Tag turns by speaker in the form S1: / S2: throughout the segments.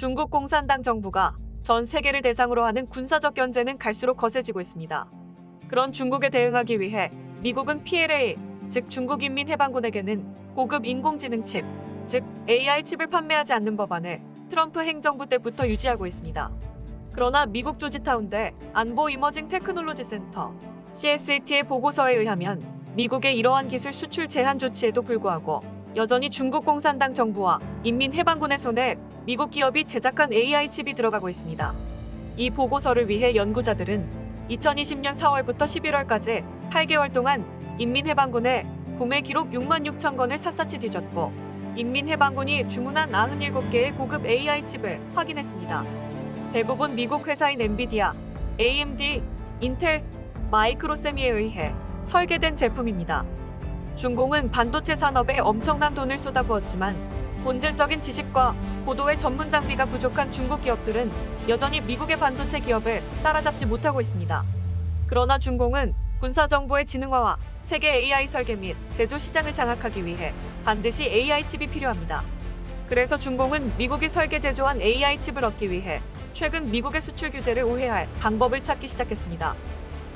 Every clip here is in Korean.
S1: 중국 공산당 정부가 전 세계를 대상으로 하는 군사적 견제는 갈수록 거세지고 있습니다. 그런 중국에 대응하기 위해 미국은 PLA, 즉 중국인민해방군에게는 고급 인공지능 칩, 즉 AI 칩을 판매하지 않는 법안을 트럼프 행정부 때부터 유지하고 있습니다. 그러나 미국 조지타운대 안보 이머징 테크놀로지 센터 CSAT의 보고서에 의하면 미국의 이러한 기술 수출 제한 조치에도 불구하고 여전히 중국 공산당 정부와 인민해방군의 손에 미국 기업이 제작한 AI 칩이 들어가고 있습니다. 이 보고서를 위해 연구자들은 2020년 4월부터 11월까지 8개월 동안 인민해방군의 구매 기록 6만 6천 건을 샅샅이 뒤졌고 인민해방군이 주문한 97개의 고급 AI 칩을 확인했습니다. 대부분 미국 회사인 엔비디아, AMD, 인텔, 마이크로세미에 의해 설계된 제품입니다. 중공은 반도체 산업에 엄청난 돈을 쏟아부었지만 본질적인 지식과 고도의 전문 장비가 부족한 중국 기업들은 여전히 미국의 반도체 기업을 따라잡지 못하고 있습니다. 그러나 중공은 군사정보의 지능화와 세계 AI 설계 및 제조 시장을 장악하기 위해 반드시 AI 칩이 필요합니다. 그래서 중공은 미국이 설계 제조한 AI 칩을 얻기 위해 최근 미국의 수출 규제를 우회할 방법을 찾기 시작했습니다.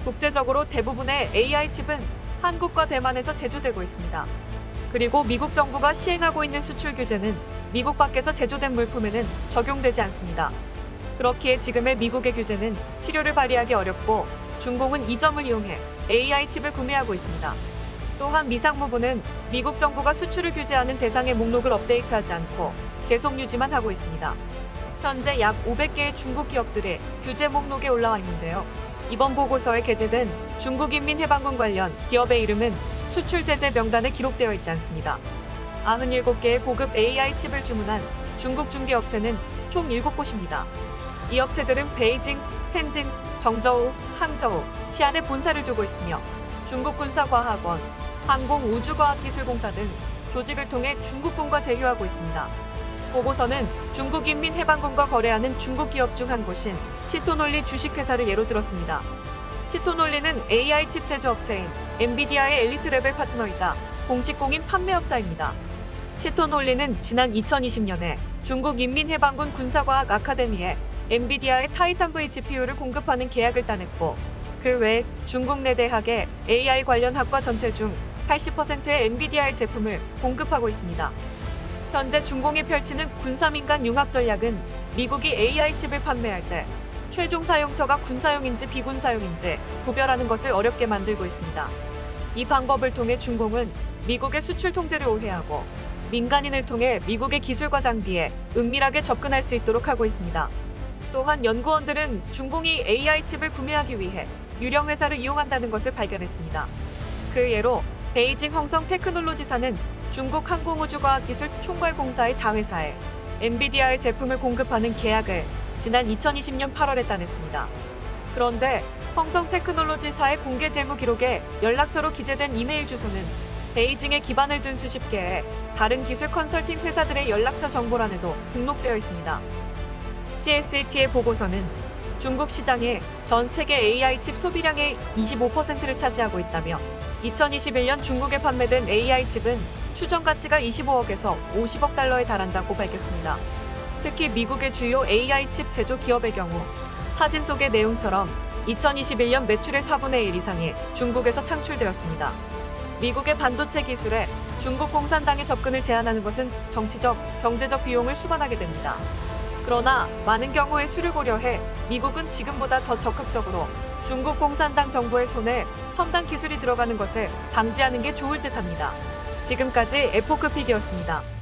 S1: 국제적으로 대부분의 AI 칩은 한국과 대만에서 제조되고 있습니다. 그리고 미국 정부가 시행하고 있는 수출 규제는 미국 밖에서 제조된 물품에는 적용되지 않습니다. 그렇기에 지금의 미국의 규제는 실효를 발휘하기 어렵고 중공은 이 점을 이용해 AI 칩을 구매하고 있습니다. 또한 미상무부는 미국 정부가 수출을 규제하는 대상의 목록을 업데이트하지 않고 계속 유지만 하고 있습니다. 현재 약 500개의 중국 기업들이 규제 목록에 올라와 있는데요. 이번 보고서에 게재된 중국인민해방군 관련 기업의 이름은 수출 제재 명단에 기록되어 있지 않습니다. 97개의 고급 AI 칩을 주문한 중국 중개업체는 총 7곳입니다. 이 업체들은 베이징, 텐진, 정저우, 항저우, 시안에 본사를 두고 있으며 중국군사과학원, 항공우주과학기술공사 등 조직을 통해 중국군과 제휴하고 있습니다. 보고서는 중국인민해방군과 거래하는 중국 기업 중 한 곳인 시토놀리 주식회사를 예로 들었습니다. 시토놀리는 AI 칩 제조업체인 엔비디아의 엘리트 레벨 파트너이자 공식 공인 판매업자입니다. 시토놀리는 지난 2020년에 중국인민해방군 군사과학 아카데미에 엔비디아의 타이탄 V GPU를 공급하는 계약을 따냈고 그 외 중국 내 대학의 AI 관련 학과 전체 중 80%의 엔비디아의 제품을 공급하고 있습니다. 현재 중공이 펼치는 군사민간 융합 전략은 미국이 AI 칩을 판매할 때 최종 사용처가 군사용인지 비군사용인지 구별하는 것을 어렵게 만들고 있습니다. 이 방법을 통해 중공은 미국의 수출 통제를 우회하고 민간인을 통해 미국의 기술과 장비에 은밀하게 접근할 수 있도록 하고 있습니다. 또한 연구원들은 중공이 AI 칩을 구매하기 위해 유령 회사를 이용한다는 것을 발견했습니다. 그 예로 베이징 홍성 테크놀로지사는 중국 항공우주과학기술 총괄공사의 자회사에 엔비디아의 제품을 공급하는 계약을 지난 2020년 8월에 따냈습니다. 그런데 홍성 테크놀로지사의 공개 재무 기록에 연락처로 기재된 이메일 주소는 베이징에 기반을 둔 수십 개의 다른 기술 컨설팅 회사들의 연락처 정보란에도 등록되어 있습니다. CSAT의 보고서는 중국 시장이 전 세계 AI 칩 소비량의 25%를 차지하고 있다며 2021년 중국에 판매된 AI 칩은 추정 가치가 25억에서 50억 달러에 달한다고 밝혔습니다. 특히 미국의 주요 AI 칩 제조 기업의 경우 사진 속의 내용처럼 2021년 매출의 4분의 1 이상이 중국에서 창출되었습니다. 미국의 반도체 기술에 중국 공산당의 접근을 제한하는 것은 정치적, 경제적 비용을 수반하게 됩니다. 그러나 많은 경우의 수를 고려해 미국은 지금보다 더 적극적으로 중국 공산당 정부의 손에 첨단 기술이 들어가는 것을 방지하는 게 좋을 듯합니다. 지금까지 에포크픽이었습니다.